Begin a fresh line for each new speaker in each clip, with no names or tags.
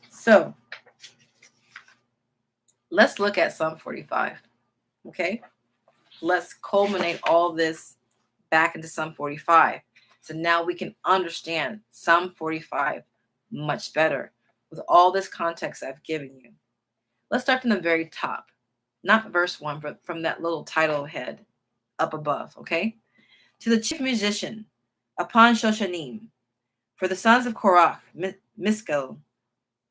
So let's look at Psalm 45. Okay. Let's culminate all this back into Psalm 45. So now we can understand Psalm 45 much better with all this context I've given you. Let's start from the very top, not verse 1, but from that little title head up above, okay? To the chief musician, upon Shoshanim, for the sons of Korach, Miskel,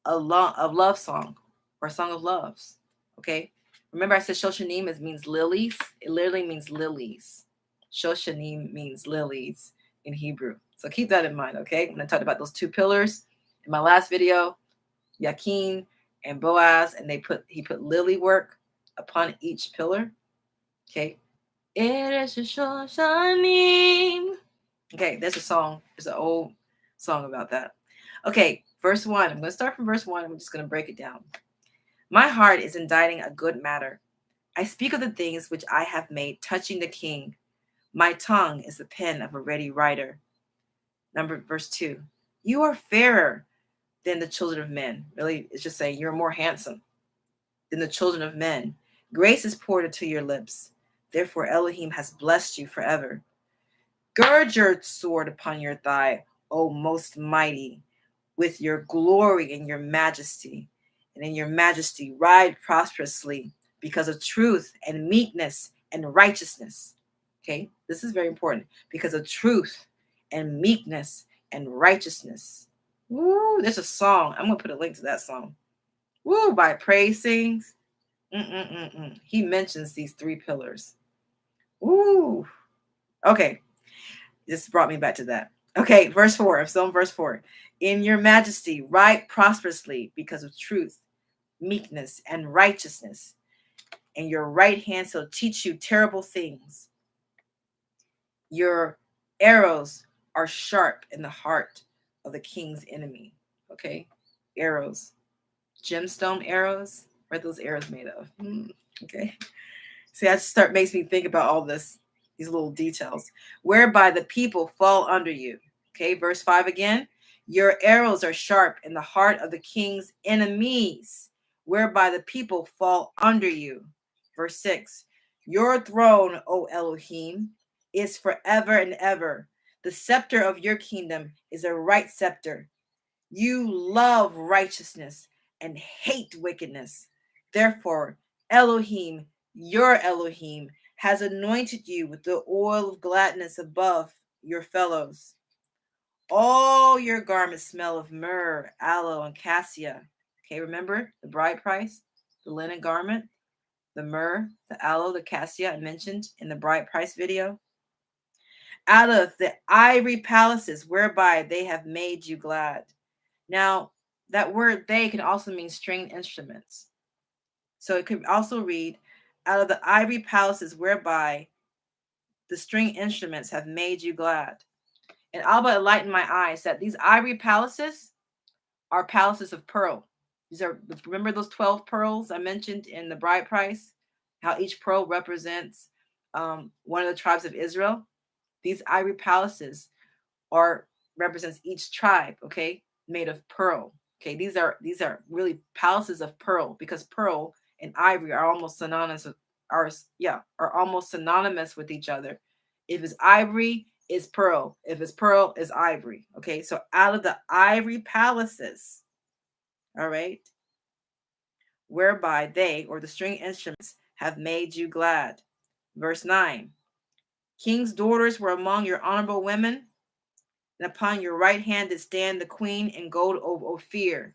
a love song, or a song of loves, okay? Remember I said Shoshanim means lilies? It literally means lilies. Shoshanim means lilies in Hebrew. So keep that in mind, okay? When I talked about those two pillars in my last video, Yakin and Boaz, and he put lily work upon each pillar. Okay. Okay, there's a song. There's an old song about that. Okay, verse 1. I'm going to start from verse 1. I'm just going to break it down. My heart is inditing a good matter. I speak of the things which I have made touching the king. My tongue is the pen of a ready writer. Verse 2. You are fairer than the children of men. Really, it's just saying you're more handsome than the children of men. Grace is poured into your lips. Therefore, Elohim has blessed you forever. Gird your sword upon your thigh, O most mighty, with your glory and your majesty. And in your majesty, ride prosperously because of truth and meekness and righteousness. Okay, this is very important. Because of truth and meekness and righteousness. Woo, there's a song. I'm going to put a link to that song. Woo, by Praise Sings. He mentions these three pillars. Woo. Okay. This brought me back to that. Okay, verse 4. I'm still in verse 4. In your majesty, ride prosperously because of truth, meekness, and righteousness. And your right hand shall teach you terrible things. Your arrows are sharp in the heart of the king's enemy. Okay, arrows. Gemstone arrows. What are those arrows made of? Okay. See, that makes me think about all this, these little details. Whereby the people fall under you. Okay, verse 5 again. Your arrows are sharp in the heart of the king's enemies, whereby the people fall under you. Verse 6. Your throne, O Elohim, is forever and ever. The scepter of your kingdom is a right scepter. You love righteousness and hate wickedness. Therefore, Elohim, your Elohim, has anointed you with the oil of gladness above your fellows. All your garments smell of myrrh, aloe, and cassia. Okay, remember the bride price, the linen garment, the myrrh, the aloe, the cassia I mentioned in the bride price video. Out of the ivory palaces whereby they have made you glad. Now, that word they can also mean stringed instruments. So it could also read, out of the ivory palaces whereby the string instruments have made you glad. And Abba enlightened my eyes that these ivory palaces are palaces of pearl. These are, remember those 12 pearls I mentioned in the bride price? How each pearl represents one of the tribes of Israel. These ivory palaces represents each tribe, okay, made of pearl. Okay, these are really palaces of pearl, because pearl and ivory are almost synonymous with each other. If it's ivory, it's pearl. If it's pearl, it's ivory. Okay, so out of the ivory palaces, all right, whereby they, or the string instruments, have made you glad. Verse 9. King's daughters were among your honorable women, and upon your right hand did stand the queen in gold of Ophir.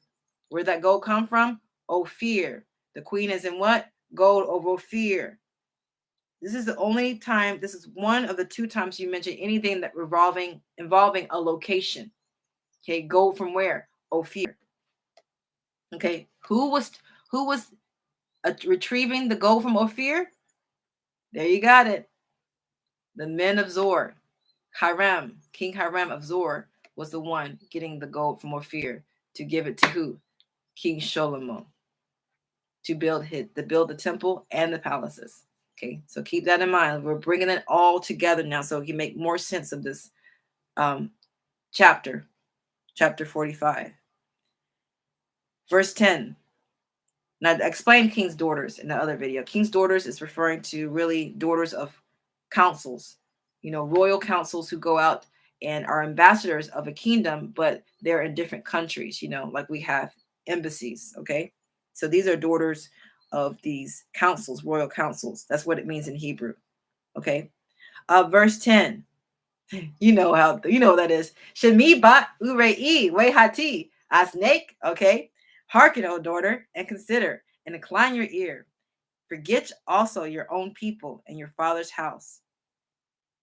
Where did that gold come from? Ophir. The queen is in what? Gold of Ophir. This is the only time, this is one of the two times you mention anything that involving a location. Okay, gold from where? Ophir. Okay, who was retrieving the gold from Ophir? There you got it. The men of Zor. Hiram, King Hiram of Zor, was the one getting the gold from Ophir to give it to who? King Solomon, to build the temple and the palaces. Okay, so keep that in mind. We're bringing it all together now so you can make more sense of this chapter 45. Verse 10. Now, I explained king's daughters in the other video. King's daughters is referring to really daughters of councils, royal councils who go out and are ambassadors of a kingdom, but they're in different countries, like we have embassies, okay? So these are daughters of these councils, royal councils. That's what it means in Hebrew, okay? Verse 10. You know what that is. Shemi bat urei wehati, a snake, okay? Hearken, O daughter, and consider, and incline your ear. Forget also your own people and your father's house.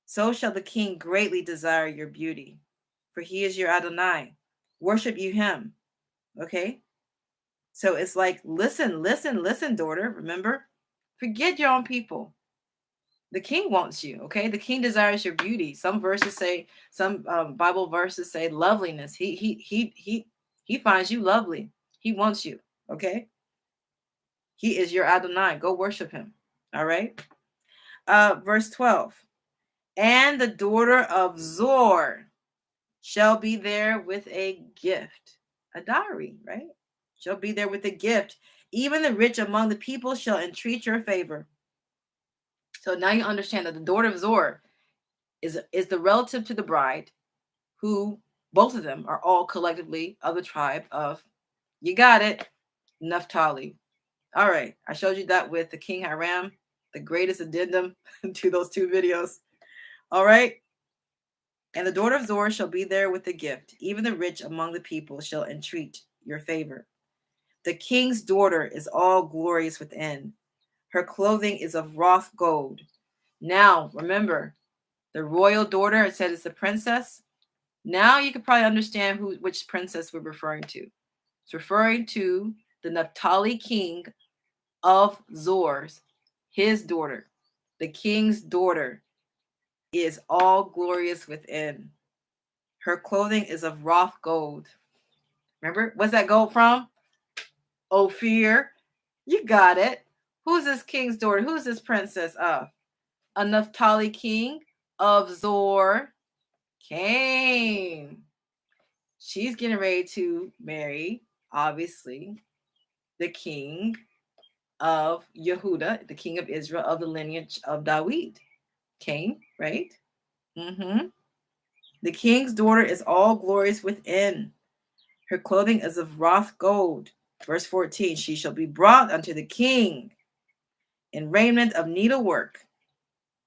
So shall the king greatly desire your beauty, for he is your Adonai. Worship you him, okay? So it's like, listen, daughter, remember? Forget your own people. The king wants you, okay? The king desires your beauty. Some Bible verses say loveliness. He finds you lovely. He wants you, okay? He is your Adonai. Go worship him. All right. Verse 12. And the daughter of Zor shall be there with a gift, a dowry, right? Shall be there with a gift. Even the rich among the people shall entreat your favor. So now you understand that the daughter of Zor is the relative to the bride, who both of them are all collectively of the tribe of, you got it, Naphtali. All right, I showed you that with the King Hiram, the greatest addendum to those two videos. All right. And the daughter of Zor shall be there with the gift. Even the rich among the people shall entreat your favor. The king's daughter is all glorious within. Her clothing is of wrought gold. Now, remember, the royal daughter, it said it's the princess. Now you can probably understand which princess we're referring to. It's referring to the Naphtali king of Zor's, his daughter. The king's daughter is all glorious within. Her clothing is of wrought gold. Remember, what's that gold from? Ophir. You got it. Who's this king's daughter? Who's this princess of? A Naphtali king of Zor. Came. She's getting ready to marry, obviously, the king of Yehuda, the king of Israel, of the lineage of David. Cain, right? The king's daughter is all glorious within. Her clothing is of wrought gold. Verse 14, she shall be brought unto the king in raiment of needlework.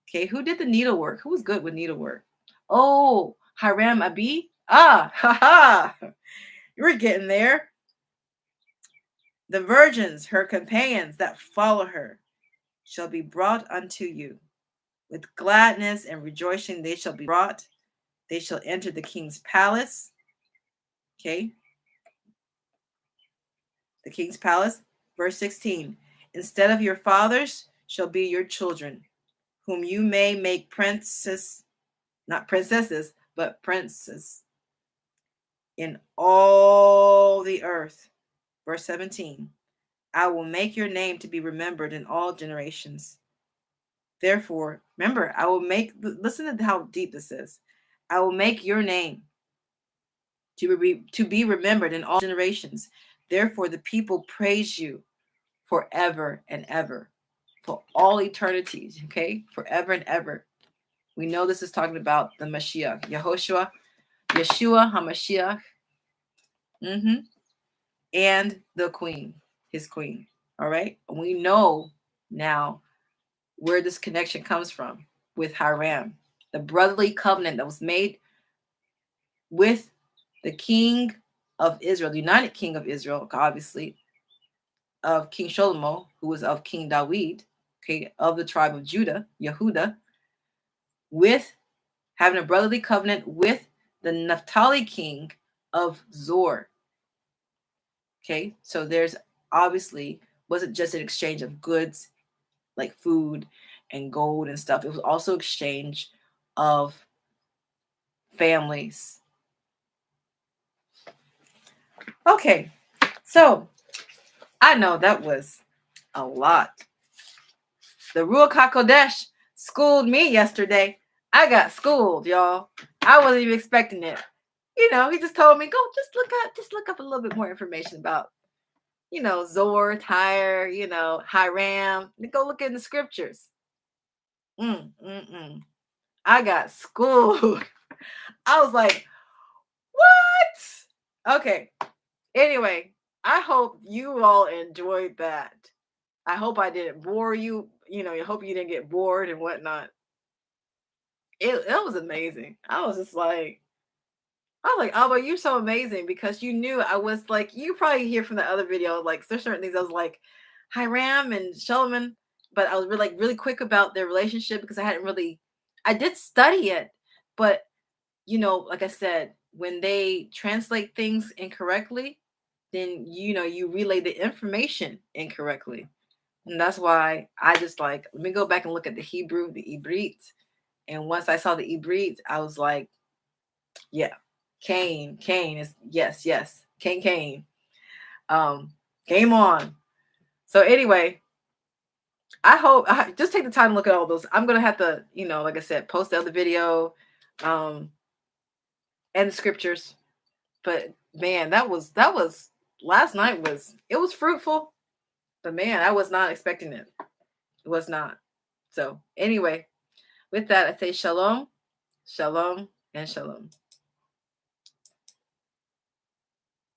Okay, who did the needlework? Who was good with needlework? Oh, Hiram Abi? Ha. You were getting there. The virgins, her companions that follow her, shall be brought unto you. With gladness and rejoicing they shall be brought. They shall enter the king's palace. Okay. The king's palace. Verse 16. Instead of your fathers shall be your children, whom you may make princes, not princesses, but princes in all the earth. Verse 17. I will make your name to be remembered in all generations. Therefore, remember, listen to how deep this is. I will make your name to be remembered in all generations. Therefore, the people praise you forever and ever, for all eternities, okay? Forever and ever. We know this is talking about the Mashiach, Yeshua HaMashiach, and the queen, his queen, all right? And we know now where this connection comes from with Hiram, the brotherly covenant that was made with the king of Israel, the united king of Israel, obviously, of King Shlomo, who was of King David, okay, of the tribe of Judah, Yehuda, with having a brotherly covenant with the Naphtali king of Zor. Okay, so there's obviously wasn't just an exchange of goods like food and gold and stuff. It was also exchange of families. Okay, so I know that was a lot. The Ruach HaKodesh schooled me yesterday. I got schooled, y'all. I wasn't even expecting it. He just told me, just look up a little bit more information about Zor, Tyre, Hiram. Go look in the scriptures. I got schooled. I was like, what? Okay. Anyway, I hope you all enjoyed that. I hope I didn't bore you. I hope you didn't get bored and whatnot. It was amazing. I was like, oh, but you're so amazing because you knew I was like, you probably hear from the other video, like there's certain things I was like, Hiram and Shulamith, but I was really quick about their relationship because I did study it, but like I said, when they translate things incorrectly, then you relay the information incorrectly. And that's why I just like, let me go back and look at the Hebrew, the Ibrit. And once I saw the Ibrit, I was like, yeah, Cain is yes, Cain. Game on. So anyway, I hope just take the time to look at all those. I'm gonna have to, like I said, post the other video, and the scriptures. But man, that was last night was fruitful. But man, I was not expecting it. It was not. So anyway, with that, I say shalom, shalom, and shalom.